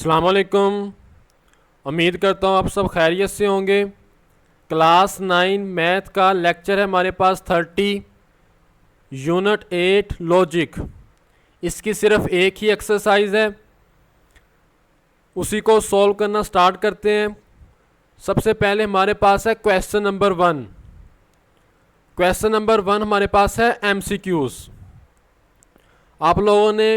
अस्सलाम वालेकुम। उम्मीद करता हूँ आप सब खैरियत से होंगे। क्लास 9 मैथ का लेक्चर है हमारे पास 30, यूनिट 8 लॉजिक। इसकी सिर्फ एक ही एक्सरसाइज है, उसी को सॉल्व करना स्टार्ट करते हैं। सबसे पहले हमारे पास है क्वेश्चन नंबर 1। क्वेश्चन नंबर 1 हमारे पास है एमसीक्यूज़। आप लोगों ने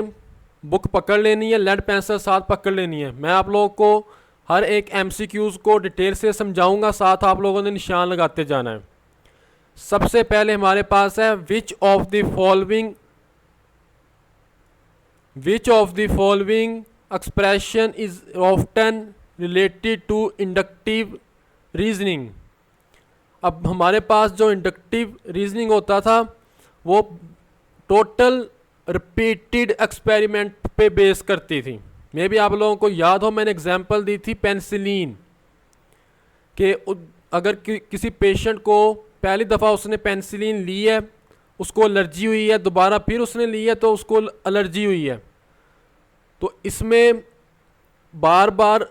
बुक पकड़ लेनी है, लेड पेंसिल साथ पकड़ लेनी है। मैं आप लोगों को हर एक एमसीक्यूज़ को डिटेल से समझाऊंगा, साथ आप लोगों ने निशान लगाते जाना है। सबसे पहले हमारे पास है which of the following expression is often related to inductive reasoning. अब हमारे पास जो इंडक्टिव रीजनिंग होता था वो टोटल रिपीटेड एक्सपेरिमेंट पे बेस करती थी। मे भी आप लोगों को याद हो, मैंने एग्जांपल दी थी पेनिसिलिन कि अगर किसी पेशेंट को पहली दफ़ा उसने पेनिसिलिन ली है, उसको एलर्जी हुई है, दोबारा फिर उसने ली है तो उसको एलर्जी हुई है। तो इसमें बार बार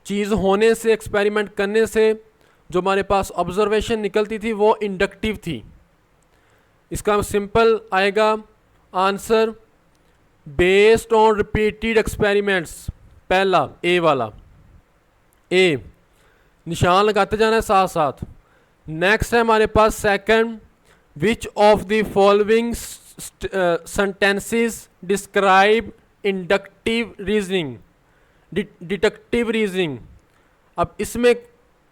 चीज़ होने से, एक्सपेरिमेंट करने से जो हमारे पास ऑब्जर्वेशन निकलती थी वो इंडक्टिव थी। इसका सिंपल आएगा answer based on repeated experiments. पहला ए वाला, ए निशान लगाते जाना है साथ साथ। नेक्स्ट है हमारे पास second, which of the following sentences describe inductive reasoning, deductive reasoning. अब इसमें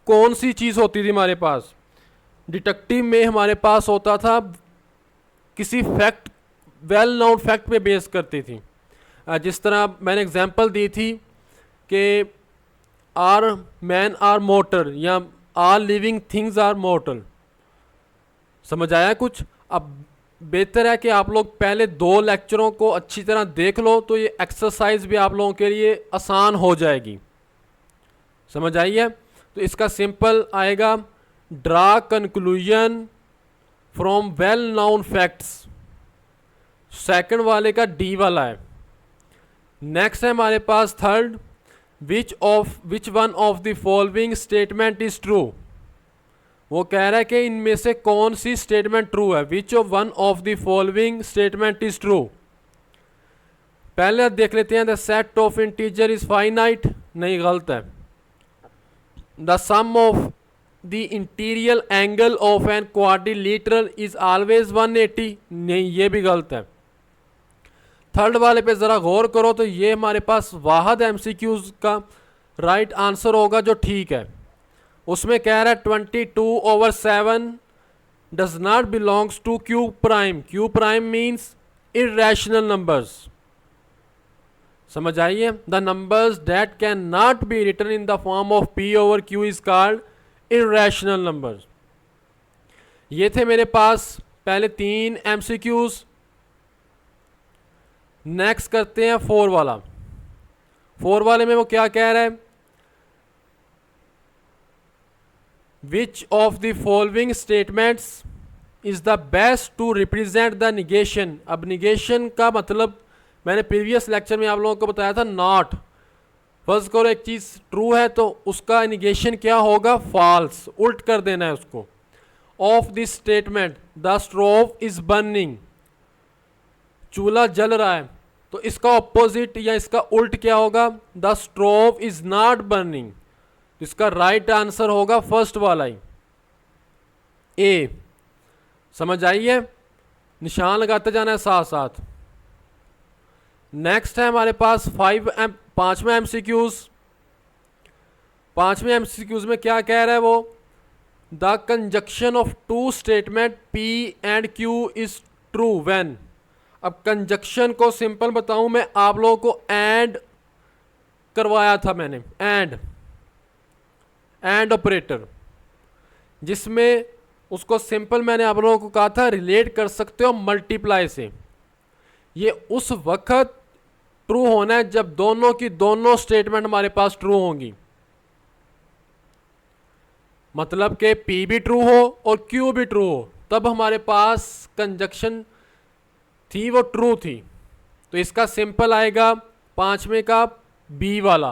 कौन सी चीज़ होती थी हमारे पास? डिडक्टिव में हमारे पास होता था किसी फैक्ट, वेल नोन फैक्ट पे बेस करती थी। जिस तरह मैंने एग्जांपल दी थी कि आर मैन आर मोटर या are living things are mortal. समझ आया कुछ? अब बेहतर है कि आप लोग पहले 2 लेक्चरों को अच्छी तरह देख लो, तो ये एक्सरसाइज भी आप लोगों के लिए आसान हो जाएगी। समझ आई है? तो इसका सिंपल आएगा draw conclusion from well known facts. Second वाले का डी वाला है। नेक्स्ट है हमारे पास third, which one of the following statement is true. वो कह रहा है कि इनमें से कौन सी स्टेटमेंट ट्रू है। Which one of the following statement is true. पहले देख लेते हैं, the set of integer is finite. नहीं, गलत है। The sum of the interior angle of an quadrilateral is always 180। नहीं, ये भी गलत है। थर्ड वाले पे ज़रा गौर करो तो ये हमारे पास वाहद एमसीक्यूज़ का राइट आंसर होगा जो ठीक है। उसमें कह रहा है 22/7 does not belongs to Q prime. Q prime means irrational numbers. समझ आइए? The numbers that can not be written in the form of P/Q is called irrational numbers. ये थे मेरे पास पहले 3 एमसीक्यूज़। नेक्स्ट करते हैं 4 वाला। 4 वाले में वो क्या कह रहा है? Which of the following statements is the best to represent the negation. अब निगेशन का मतलब मैंने प्रीवियस लेक्चर में आप लोगों को बताया था, नॉट। फर्ज करो एक चीज़ ट्रू है तो उसका निगेशन क्या होगा? फॉल्स। उल्ट कर देना है उसको। Of this statement the stove is burning. चूल्हा जल रहा है तो इसका ऑपोजिट या इसका उल्ट क्या होगा? The stove is not burning. इसका राइट आंसर होगा फर्स्ट वाला ही, ए। समझ आई है? निशान लगाते जाना है साथ साथ। नेक्स्ट है हमारे पास 5वें एमसीक्यूज। 5वें एमसीक्यूज में क्या कह रहा है वो? The conjunction of 2 statement P and Q is true when. अब कंजक्शन को सिंपल बताऊं मैं, आप लोगों को एंड करवाया था मैंने, एंड ऑपरेटर, जिसमें उसको सिंपल मैंने आप लोगों को कहा था रिलेट कर सकते हो मल्टीप्लाई से। ये उस वक्त ट्रू होना है जब दोनों की दोनों स्टेटमेंट हमारे पास ट्रू होंगी। मतलब कि P भी ट्रू हो और Q भी ट्रू हो, तब हमारे पास कंजक्शन थी वो ट्रू थी। तो इसका सिंपल आएगा 5वें का बी वाला,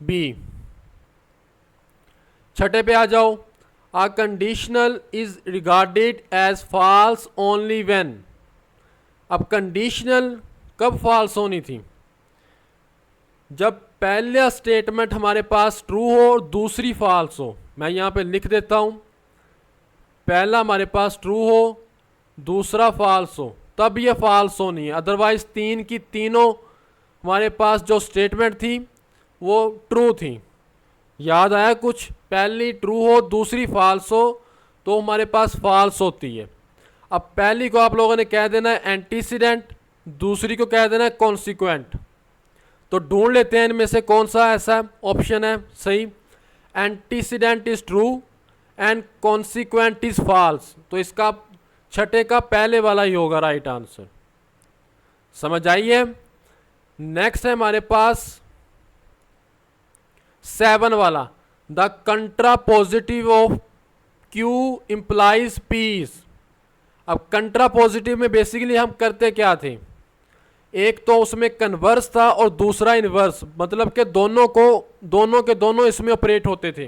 बी। छठे पे आ जाओ, a conditional is regarded as false only when. अब कंडीशनल कब फॉल्स होनी थी? जब पहला स्टेटमेंट हमारे पास ट्रू हो और दूसरी फॉल्स हो। मैं यहाँ पे लिख देता हूँ, पहला हमारे पास ट्रू हो, दूसरा फॉल्स हो, तब ये फॉल्स होनी है। अदरवाइज तीन की तीनों हमारे पास जो स्टेटमेंट थी वो ट्रू थी। याद आया कुछ? पहली ट्रू हो दूसरी फॉल्स हो तो हमारे पास फॉल्स होती है। अब पहली को आप लोगों ने कह देना है एंटीसीडेंट, दूसरी को कह देना है कॉन्सिक्वेंट। तो ढूंढ लेते हैं इनमें से कौन सा ऐसा ऑप्शन है सही। Antecedent is true and consequent is false, तो इसका छठे का पहले वाला ही होगा राइट आंसर। समझ आइए। नेक्स्ट है हमारे पास 7 वाला, the contrapositive of Q implies P. अब कंट्रा पॉजिटिव में बेसिकली हम करते क्या थे? एक तो उसमें कन्वर्स था और दूसरा इनवर्स, मतलब कि दोनों के दोनों इसमें ऑपरेट होते थे।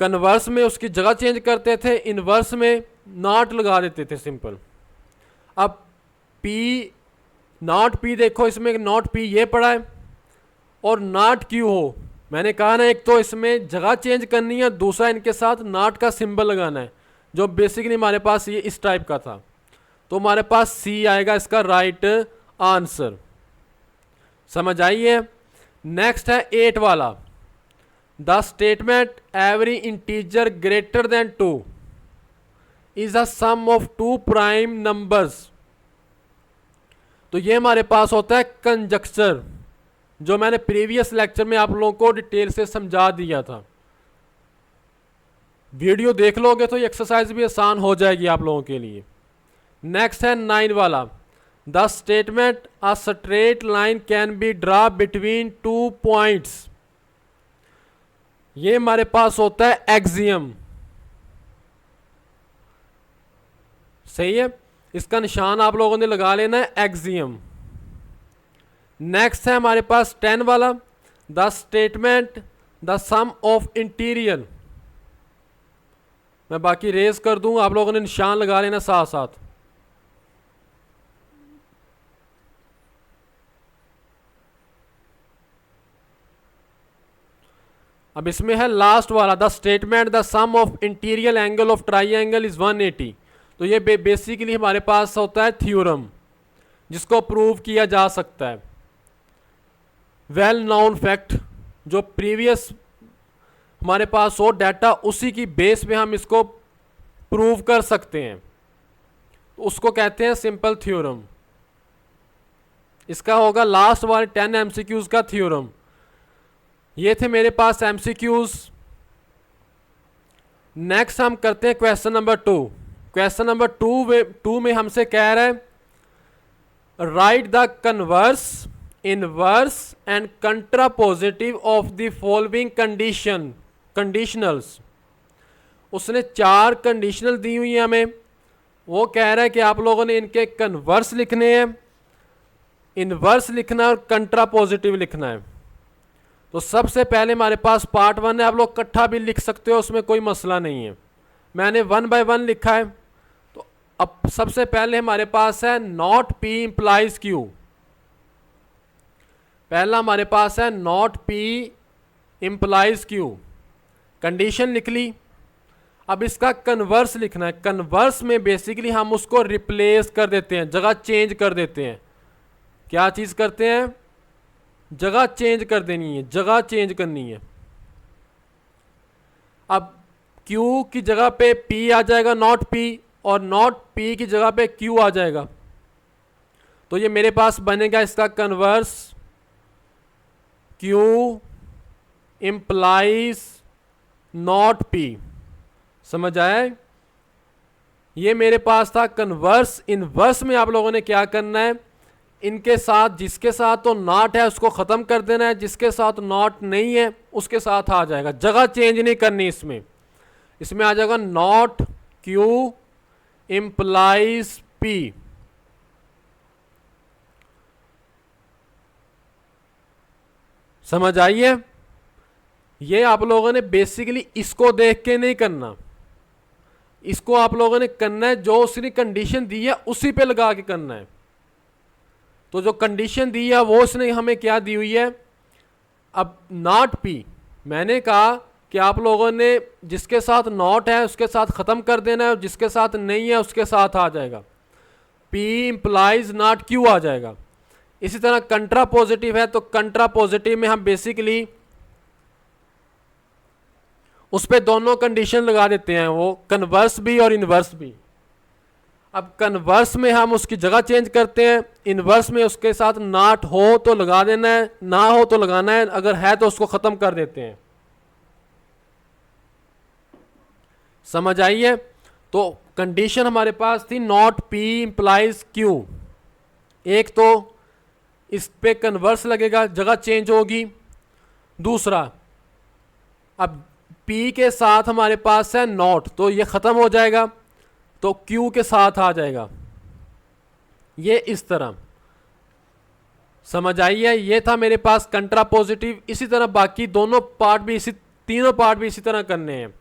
कन्वर्स में उसकी जगह चेंज करते थे, इनवर्स में नॉट लगा देते थे सिंपल। अब P नॉट P देखो, इसमें नॉट P ये पड़ा है और नॉट Q हो। मैंने कहा ना एक तो इसमें जगह चेंज करनी है, दूसरा इनके साथ नॉट का सिंबल लगाना है, जो बेसिकली हमारे पास ये इस टाइप का था। तो हमारे पास C आएगा इसका राइट आंसर। समझ आइए। नेक्स्ट है 8 वाला, the statement every integer greater than 2 is a sum of 2 prime numbers. तो ये हमारे पास होता है कंजक्चर, जो मैंने प्रीवियस लेक्चर में आप लोगों को डिटेल से समझा दिया था। वीडियो देख लोगे तो ये एक्सरसाइज भी आसान हो जाएगी आप लोगों के लिए। नेक्स्ट है 9 वाला, the statement a straight line can be draw between 2 points. ये हमारे पास होता है एक्सियम। सही है, इसका निशान आप लोगों ने लगा लेना है एक्सियम। नेक्स्ट है हमारे पास 10 वाला, the statement the sum of interior. मैं बाकी रेज कर दूं, आप लोगों ने निशान लगा लेना साथ साथ। अब इसमें है लास्ट वाला, the statement the sum of interior angle of triangle is 180। तो ये बेसिकली हमारे पास होता है थ्योरम, जिसको प्रूव किया जा सकता है। वेल नोन फैक्ट, जो प्रीवियस हमारे पास हो डाटा, उसी की बेस पे हम इसको प्रूव कर सकते हैं, उसको कहते हैं सिंपल थ्योरम। इसका होगा लास्ट वाले 10 एमसीक्यूज का थ्योरम। ये थे मेरे पास एमसीक्यूज। नेक्स्ट हम करते हैं क्वेश्चन नंबर 2। क्वेश्चन नंबर 2 में हमसे कह रहा है write the converse, inverse and contrapositive of the following conditionals. उसने 4 कंडीशनल दी हुई है हमें। वो कह रहा है कि आप लोगों ने इनके कन्वर्स लिखने हैं, इनवर्स लिखना है और कंट्रापोजिटिव लिखना है। तो सबसे पहले हमारे पास पार्ट 1 है, आप लोग इकट्ठा भी लिख सकते हो, उसमें कोई मसला नहीं है। मैंने 1 बाय 1 लिखा है। तो अब सबसे पहले हमारे पास है नॉट P इंप्लाइज Q। पहला हमारे पास है not P implies Q, condition लिख ली। अब इसका कन्वर्स लिखना है। कन्वर्स में बेसिकली हम उसको रिप्लेस कर देते हैं, जगह चेंज कर देते हैं। क्या चीज़ करते हैं? जगह चेंज कर देनी है, जगह चेंज करनी है। अब Q की जगह पे P आ जाएगा नॉट P, और नॉट P की जगह पे Q आ जाएगा। तो ये मेरे पास बनेगा इसका converse Q implies not P। समझ आया? ये मेरे पास था कन्वर्स। इनवर्स में आप लोगों ने क्या करना है, इनके साथ जिसके साथ तो नॉट है उसको ख़त्म कर देना है, जिसके साथ नॉट नहीं है उसके साथ आ जाएगा। जगह चेंज नहीं करनी इसमें। इसमें आ जाएगा नॉट Q इंप्लाइज P। समझ आई है? ये आप लोगों ने बेसिकली इसको देख के नहीं करना, इसको आप लोगों ने करना है जो उसने कंडीशन दी है उसी पे लगा के करना है। तो जो कंडीशन दी है वो उसने हमें क्या दी हुई है, अब नॉट पी, मैंने कहा कि आप लोगों ने जिसके साथ नॉट है उसके साथ ख़त्म कर देना है और जिसके साथ नहीं है उसके साथ आ जाएगा, पी इम्प्लाइज नॉट क्यू आ जाएगा। इसी तरह कंट्रा पॉजिटिव है तो कंट्रा पॉजिटिव में हम बेसिकली उस पर दोनों कंडीशन लगा देते हैं, वो कन्वर्स भी और इन्वर्स भी। अब कन्वर्स में हम उसकी जगह चेंज करते हैं, इन्वर्स में उसके साथ नॉट हो तो लगा देना है, ना हो तो लगाना है, अगर है तो उसको ख़त्म कर देते हैं। समझ आई है? तो कंडीशन हमारे पास थी नॉट पी इम्प्लाइज क्यू, एक तो इस पे कन्वर्स लगेगा, जगह चेंज होगी। दूसरा, अब P के साथ हमारे पास है नॉट तो ये ख़त्म हो जाएगा तो Q के साथ आ जाएगा, ये इस तरह। समझ आई है? ये था मेरे पास कंट्रा पॉजिटिव। इसी तरह बाकी दोनों पार्ट भी इसी, तीनों पार्ट भी इसी तरह करने हैं।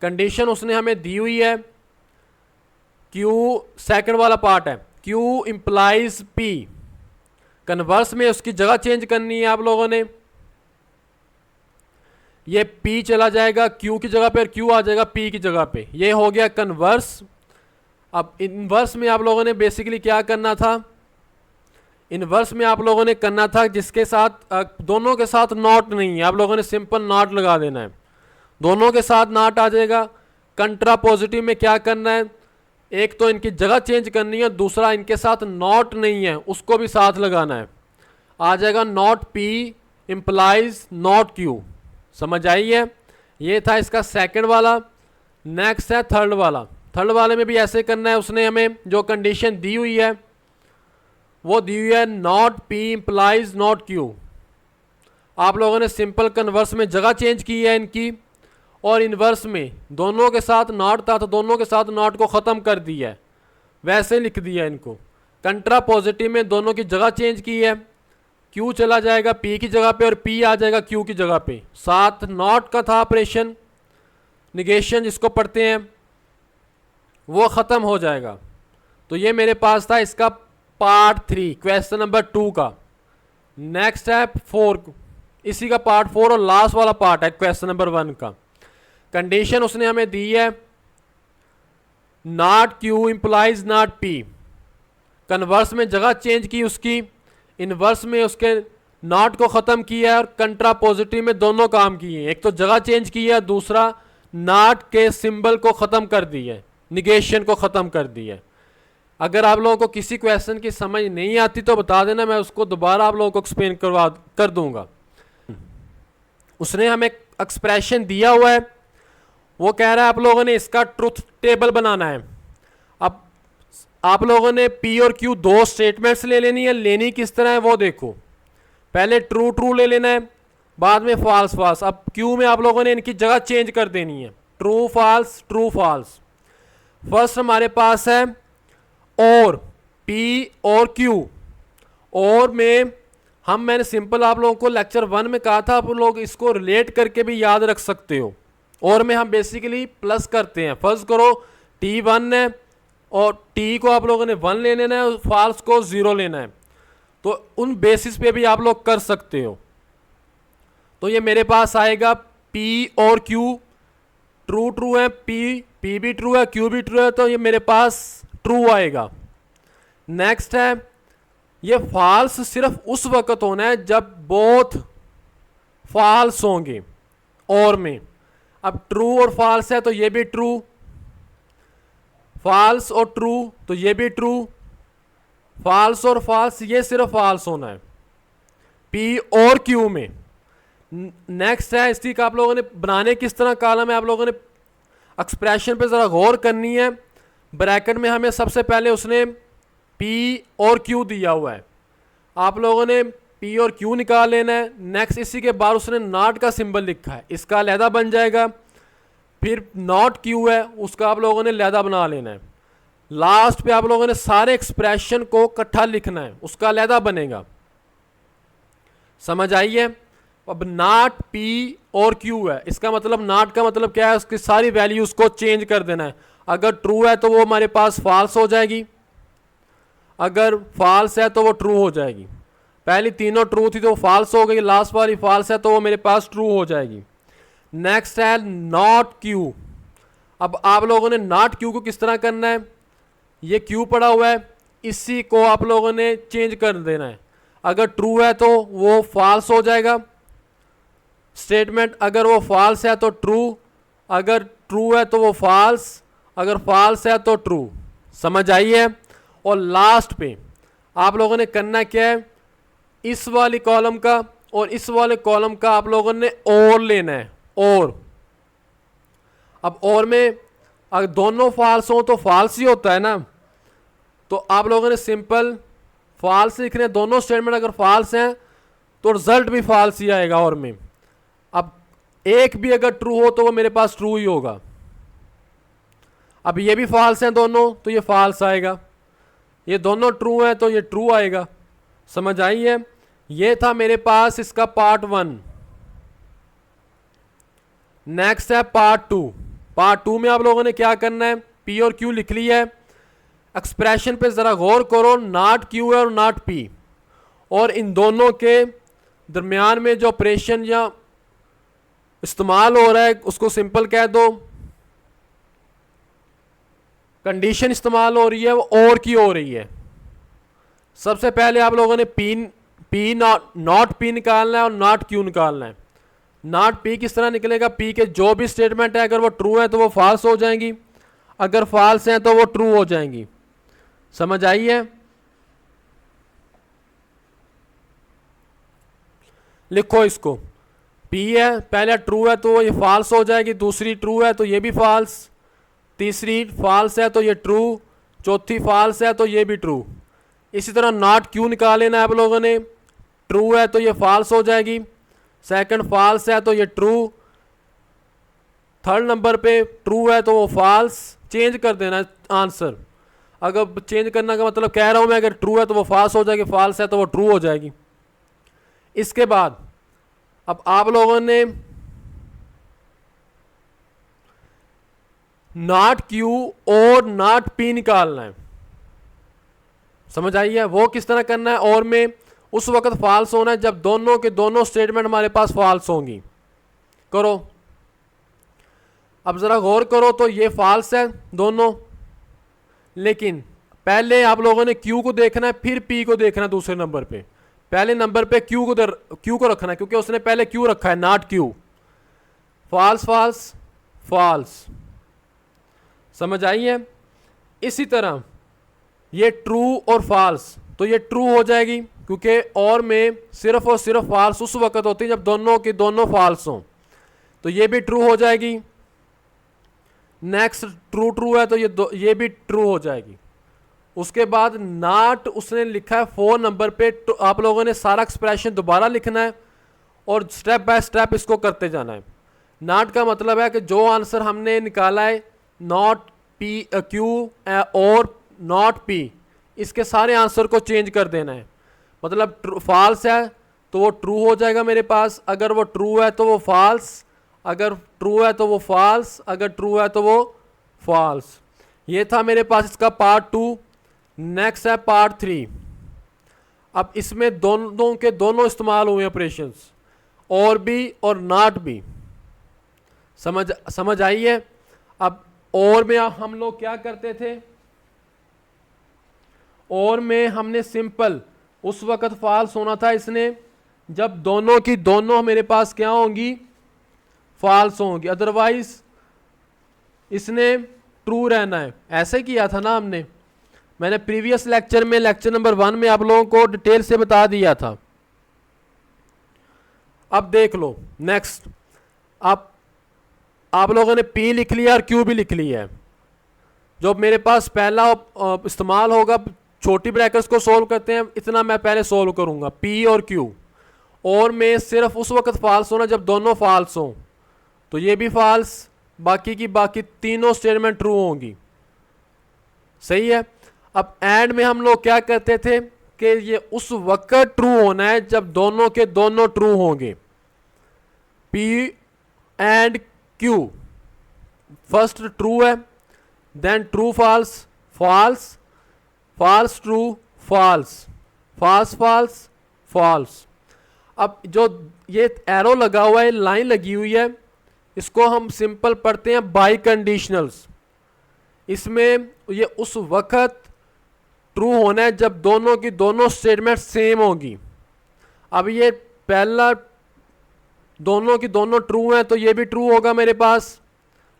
कंडीशन उसने हमें दी हुई है, Q सेकंड वाला पार्ट है, Q इम्प्लाइज P, कन्वर्स में उसकी जगह चेंज करनी है आप लोगों ने, ये P चला जाएगा Q की जगह पे और Q आ जाएगा P की जगह पे, ये हो गया कन्वर्स। अब इन्वर्स में आप लोगों ने बेसिकली क्या करना था, इन्वर्स में आप लोगों ने करना था जिसके साथ दोनों के साथ नॉट नहीं है, आप लोगों ने सिंपल नॉट लगा देना है, दोनों के साथ नॉट आ जाएगा। कंट्रा पॉजिटिव में क्या करना है, एक तो इनकी जगह चेंज करनी है, दूसरा इनके साथ नॉट नहीं है उसको भी साथ लगाना है, आ जाएगा not P implies not Q। समझ आई है? ये था इसका सेकंड वाला। नेक्स्ट है थर्ड वाला। थर्ड वाले में भी ऐसे करना है, उसने हमें जो कंडीशन दी हुई है वो दी हुई है not P implies not Q। आप लोगों ने सिंपल कन्वर्स में जगह चेंज की है इनकी, और इन्वर्स में दोनों के साथ नॉट था तो दोनों के साथ नॉट को ख़त्म कर दिया है, वैसे लिख दिया इनको। कंट्रा पॉजिटिव में दोनों की जगह चेंज की है, Q चला जाएगा P की जगह पे और P आ जाएगा Q की जगह पे, साथ नॉट का था ऑपरेशन, निगेशन जिसको पढ़ते हैं, वो ख़त्म हो जाएगा। तो ये मेरे पास था इसका पार्ट 3 क्वेश्चन नंबर 2 का। नेक्स्ट है 4, इसी का पार्ट 4 और लास्ट वाला पार्ट है क्वेश्चन नंबर 1 का। कंडीशन उसने हमें दी है not Q implies not P, converse में जगह चेंज की उसकी, इन्वर्स में उसके नॉट को ख़त्म किया है और कंट्रा पॉजिटिव में दोनों काम किए, एक तो जगह चेंज की है, दूसरा नॉट के सिंबल को ख़त्म कर दिया है, निगेशन को ख़त्म कर दिया है। अगर आप लोगों को किसी क्वेश्चन की समझ नहीं आती तो बता देना, मैं उसको दोबारा आप लोगों को एक्सप्लेन कर दूंगा। उसने हमें एक्सप्रेशन दिया हुआ है, वो कह रहा है आप लोगों ने इसका ट्रुथ टेबल बनाना है। अब आप लोगों ने P और Q दो स्टेटमेंट्स ले लेनी है, लेनी किस तरह है वो देखो। पहले ट्रू ट्रू ले लेना है, बाद में फॉल्स फॉल्स। अब Q में आप लोगों ने इनकी जगह चेंज कर देनी है, true false true false. First हमारे पास है और P और Q, और में मैंने सिंपल आप लोगों को लेक्चर 1 में कहा था, आप लोग इसको रिलेट करके भी याद रख सकते हो। और में हम बेसिकली प्लस करते हैं, फर्ज करो T1 है और T को आप लोगों ने 1 ले लेना है और फॉल्स को 0 लेना है, तो उन बेसिस पे भी आप लोग कर सकते हो। तो ये मेरे पास आएगा P और Q ट्रू ट्रू है, P भी ट्रू है, Q भी ट्रू है, तो ये मेरे पास ट्रू आएगा। नेक्स्ट है ये फॉल्स सिर्फ उस वक्त होना है जब बोथ फॉल्स होंगे और में। अब ट्रू और फॉल्स है तो ये भी ट्रू, फॉल्स और ट्रू तो ये भी ट्रू, फॉल्स और फॉल्स ये सिर्फ फॉल्स होना है P और Q में। नेक्स्ट है इसी का आप लोगों ने बनाने किस तरह कॉलम है, आप लोगों ने एक्सप्रेशन पे ज़रा गौर करनी है। ब्रैकेट में हमें सबसे पहले उसने P और Q दिया हुआ है, आप लोगों ने P और Q निकाल लेना है। नेक्स्ट इसी के बाद उसने नॉट का सिंबल लिखा है, इसका अलहदा बन जाएगा। फिर नॉट Q है, उसका आप लोगों ने अलहदा बना लेना है। लास्ट पे आप लोगों ने सारे एक्सप्रेशन को इकट्ठा लिखना है, उसका अलहदा बनेगा। समझ आई है? अब नॉट पी और क्यू है, इसका मतलब नॉट का मतलब क्या है, उसकी सारी वैल्यूज को चेंज कर देना है। अगर ट्रू है तो वो हमारे पास फॉल्स हो जाएगी, अगर फॉल्स है तो वो ट्रू हो जाएगी। पहली तीनों ट्रू थी तो वो फॉल्स हो गई, लास्ट वाली फॉल्स है तो वो मेरे पास ट्रू हो जाएगी। नेक्स्ट है नॉट क्यू। अब आप लोगों ने नॉट क्यू को किस तरह करना है, ये क्यू पड़ा हुआ है, इसी को आप लोगों ने चेंज कर देना है। अगर ट्रू है तो वो फॉल्स हो जाएगा स्टेटमेंट, अगर वो फॉल्स है तो ट्रू, अगर ट्रू है तो वो फॉल्स, अगर फॉल्स है तो ट्रू। समझ आई है। और लास्ट पे आप लोगों ने करना क्या है, इस वाली कॉलम का और इस वाले कॉलम का आप लोगों ने और लेना है। और अब और में अगर दोनों फॉल्स हो तो फॉल्स ही होता है ना, तो आप लोगों ने सिंपल फॉल्स लिखने, दोनों स्टेटमेंट अगर फॉल्स हैं तो रिजल्ट भी फॉल्स ही आएगा। और में अब एक भी अगर ट्रू हो तो वो मेरे पास ट्रू ही होगा। अब ये भी फॉल्स हैं दोनों तो ये फॉल्स आएगा, ये दोनों ट्रू हैं तो ये ट्रू आएगा। समझ आई है। ये था मेरे पास इसका पार्ट 1। नेक्स्ट है पार्ट 2। पार्ट 2 में आप लोगों ने क्या करना है, पी और क्यू लिख लिया है, एक्सप्रेशन पे जरा गौर करो, नॉट क्यू है और नॉट पी, और इन दोनों के दरमियान में जो ऑपरेशन या इस्तेमाल हो रहा है उसको सिंपल कह दो, कंडीशन इस्तेमाल हो रही है वो और की हो रही है। सबसे पहले आप लोगों ने पी नॉट पी निकालना है और नॉट क्यू निकालना है। नॉट पी किस तरह निकलेगा, पी के जो भी स्टेटमेंट है अगर वो ट्रू है तो वो फॉल्स हो जाएंगी, अगर फॉल्स हैं तो वो ट्रू हो जाएंगी। समझ आई है। लिखो इसको, पी है पहले ट्रू है तो ये फॉल्स हो जाएगी, दूसरी ट्रू है तो ये भी फॉल्स, तीसरी फॉल्स है तो ये ट्रू, चौथी फॉल्स है तो ये भी ट्रू। इसी तरह नॉट क्यू निकाल लेना आप लोगों ने, ट्रू है तो ये फॉल्स हो जाएगी, सेकंड फॉल्स है तो ये ट्रू, थर्ड नंबर पे ट्रू है तो वो फॉल्स। चेंज कर देना आंसर, अगर चेंज करने का मतलब कह रहा हूं मैं, अगर ट्रू है तो वो फॉल्स हो जाएगी, फॉल्स है तो वो ट्रू हो जाएगी। इसके बाद अब आप लोगों ने नॉट क्यू और नॉट पी निकालना है। समझ आई है। वो किस तरह करना है, और में उस वक्त फॉल्स होना है जब दोनों के दोनों स्टेटमेंट हमारे पास फॉल्स होंगी। करो, अब जरा गौर करो तो ये फॉल्स है दोनों, लेकिन पहले आप लोगों ने क्यू को देखना है फिर पी को देखना है दूसरे नंबर पे। पहले नंबर पे क्यू को रखना है क्योंकि उसने पहले क्यू रखा है, not Q. False false false. समझ आई है। इसी तरह ये ट्रू और फॉल्स, तो ये ट्रू हो जाएगी क्योंकि और में सिर्फ और सिर्फ फॉल्स उस वक्त होती है जब दोनों की दोनों फॉल्स हों, तो ये भी ट्रू हो जाएगी। नेक्स्ट ट्रू है तो ये भी ट्रू हो जाएगी। उसके बाद नॉट उसने लिखा है 4 नंबर पे, तो आप लोगों ने सारा एक्सप्रेशन दोबारा लिखना है और स्टेप बाय स्टेप इसको करते जाना है। नॉट का मतलब है कि जो आंसर हमने निकाला है नॉट पी क्यू और नॉट पी, इसके सारे आंसर को चेंज कर देना है। मतलब फॉल्स है तो वो ट्रू हो जाएगा मेरे पास, अगर वो ट्रू है तो वो फॉल्स, अगर ट्रू है तो वो फॉल्स, अगर ट्रू है तो वो फॉल्स। ये था मेरे पास इसका पार्ट 2। नेक्स्ट है पार्ट 3। अब इसमें दोनों के दोनों इस्तेमाल हुए ऑपरेशंस, और भी और नॉट भी। समझ आई है। अब और में हम लोग क्या करते थे, और में हमने सिंपल उस वक्त फॉल्स होना था इसने जब दोनों की दोनों मेरे पास क्या होंगी, फॉल्स होंगी, अदरवाइज इसने ट्रू रहना है। ऐसे किया था ना हमने, मैंने प्रीवियस लेक्चर में लेक्चर नंबर 1 में आप लोगों को डिटेल से बता दिया था। अब देख लो नेक्स्ट, आप लोगों ने पी लिख लिया और क्यू भी लिख लिया है। जो मेरे पास पहला इस्तेमाल होगा, छोटी ब्रैकेट्स को सोल्व करते हैं, इतना मैं पहले सोल्व करूंगा, पी और क्यू। और में सिर्फ उस वक्त फॉल्स होना जब दोनों फॉल्स हों, तो ये भी फॉल्स, बाकी की बाकी तीनों स्टेटमेंट ट्रू होंगी। सही है। अब एंड में हम लोग क्या करते थे कि ये उस वक्त ट्रू होना है जब दोनों के दोनों ट्रू होंगे। P and Q, first true है, then true false, false, false true, false, false false, false. अब जो ये एरो लगा हुआ है, लाइन लगी हुई है, इसको हम सिंपल पढ़ते हैं बाई कंडीशनल्स। इसमें ये उस वक्त ट्रू होना है जब दोनों की दोनों स्टेटमेंट सेम होगी। अब ये पहला दोनों की दोनों ट्रू हैं तो ये भी ट्रू होगा मेरे पास,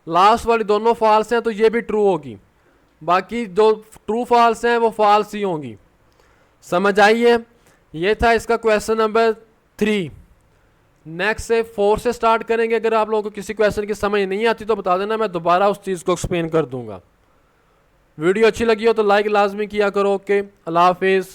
लास्ट वाली दोनों फॉल्स हैं तो ये भी ट्रू होगी, बाकी जो ट्रू फॉल्स हैं वो फॉल्स ही होंगी। समझ आइए, ये था इसका क्वेश्चन नंबर 3। नेक्स्ट से 4 से स्टार्ट करेंगे। अगर आप लोगों को किसी क्वेश्चन की समझ नहीं आती तो बता देना, मैं दोबारा उस चीज़ को एक्सप्लेन कर दूंगा। वीडियो अच्छी लगी हो तो लाइक लाजमी किया करो। ओके, अल्लाह हाफिज़।